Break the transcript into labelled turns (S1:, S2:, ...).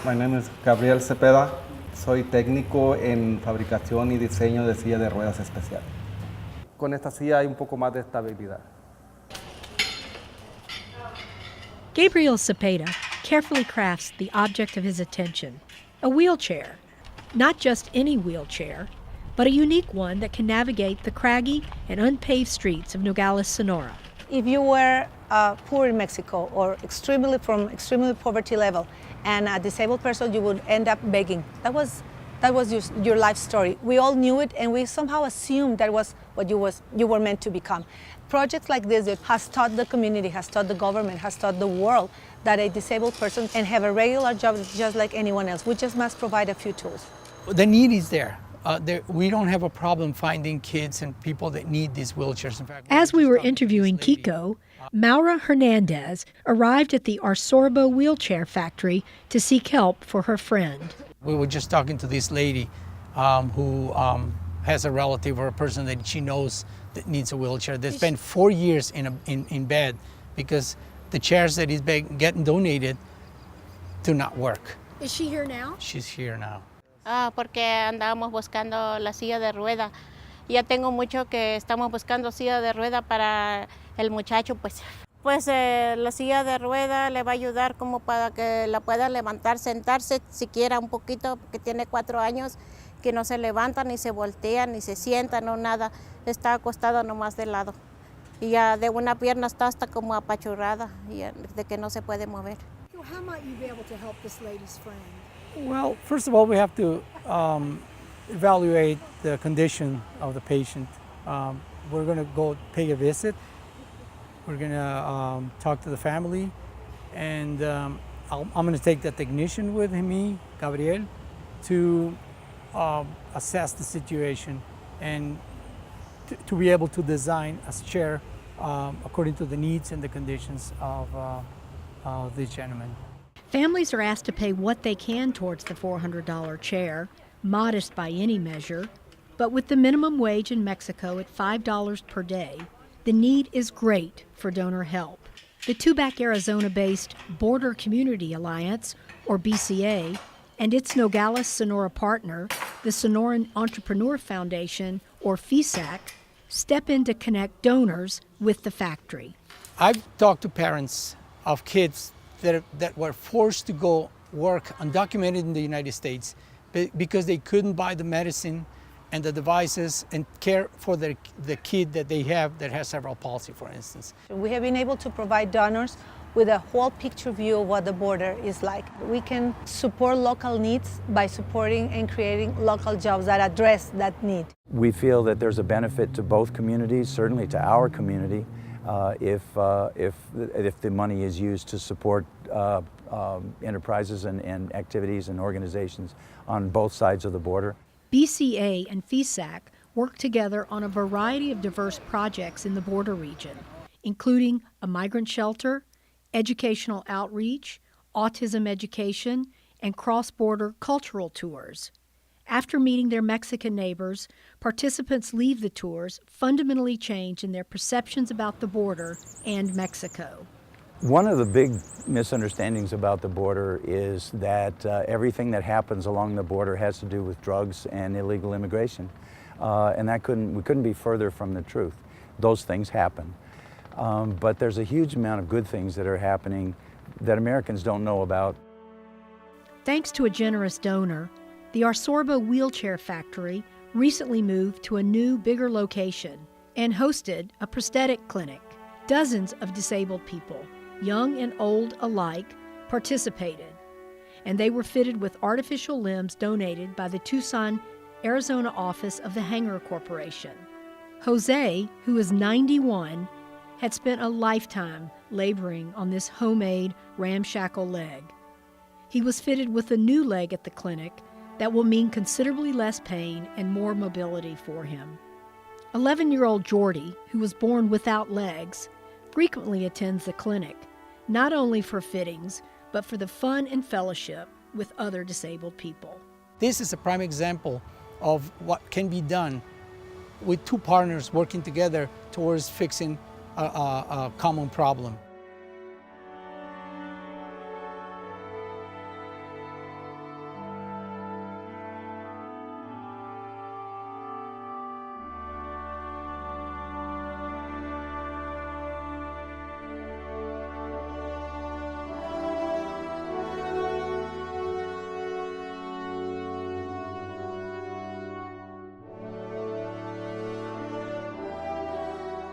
S1: My name is Gabriel Cepeda. Soy técnico en fabricación y diseño de silla de ruedas especial. Con esta silla hay un poco más de estabilidad.
S2: Gabriel Cepeda carefully crafts the object of his attention, a wheelchair. Not just any wheelchair, but a unique one that can navigate the craggy and unpaved streets of Nogales, Sonora.
S3: If you were poor in Mexico or extremely poverty level and a disabled person, you would end up begging. That was your life story. We all knew it, and we somehow assumed that was what you were meant to become. Projects like this that has taught the community, has taught the government, has taught the world that a disabled person can have a regular job just like anyone else. We just must provide a few tools.
S4: The need is there. We don't have a problem finding kids and people that need these wheelchairs. In fact,
S2: as we were interviewing Kiko, Maura Hernandez arrived at the Arsorbo wheelchair factory to seek help for her friend.
S4: We were just talking to this lady who has a relative or a person that she knows that needs a wheelchair. They spent 4 years in bed because the chairs that is getting donated do not work.
S2: Is she here now?
S4: She's here now.
S5: Porque andábamos buscando la silla de rueda. Ya tengo mucho que estamos buscando silla de rueda para el muchacho, pues. Pues la silla de rueda le va a ayudar como para que la pueda levantar, sentarse siquiera un poquito, porque tiene 4 años que no se levanta, ni se voltea, ni se sienta, no nada. Está acostada nomás de lado. Y ya de una pierna está hasta como apachurrada, y de que no se puede mover.
S2: How might you be able to help this lady's friend?
S6: Well, first of all, we have to evaluate the condition of the patient. We're going to go pay a visit. We're going to talk to the family, and I'm going to take the technician with me, Gabriel, to assess the situation and to be able to design a chair according to the needs and the conditions of this gentleman.
S2: Families are asked to pay what they can towards the $400 chair, modest by any measure, but with the minimum wage in Mexico at $5 per day, the need is great for donor help. The Tubac, Arizona-based Border Community Alliance, or BCA, and its Nogales, Sonora partner, the Sonoran Entrepreneur Foundation, or FISAC, step in to connect donors with the factory.
S4: I've talked to parents of kids that were forced to go work undocumented in the United States because they couldn't buy the medicine and the devices and care for the kid that they have that has cerebral palsy, for instance.
S3: We have been able to provide donors with a whole picture view of what the border is like. We can support local needs by supporting and creating local jobs that address that need.
S7: We feel that there's a benefit to both communities, certainly to our community, if the money is used to support enterprises and activities and organizations on both sides of the border.
S2: BCA and FISAC work together on a variety of diverse projects in the border region, including a migrant shelter, educational outreach, autism education, and cross-border cultural tours. After meeting their Mexican neighbors, participants leave the tours fundamentally changed in their perceptions about the border and Mexico.
S7: One of the big misunderstandings about the border is that everything that happens along the border has to do with drugs and illegal immigration. And we couldn't be further from the truth. Those things happen. But there's a huge amount of good things that are happening that Americans don't know about.
S2: Thanks to a generous donor, the Arsorbo Wheelchair Factory recently moved to a new, bigger location and hosted a prosthetic clinic. Dozens of disabled people, young and old alike, participated, and they were fitted with artificial limbs donated by the Tucson, Arizona office of the Hanger Corporation. Jose, who is 91, had spent a lifetime laboring on this homemade ramshackle leg. He was fitted with a new leg at the clinic that will mean considerably less pain and more mobility for him. 11-year-old Jordy, who was born without legs, frequently attends the clinic, not only for fittings, but for the fun and fellowship with other disabled people.
S4: This is a prime example of what can be done with two partners working together towards fixing a common problem.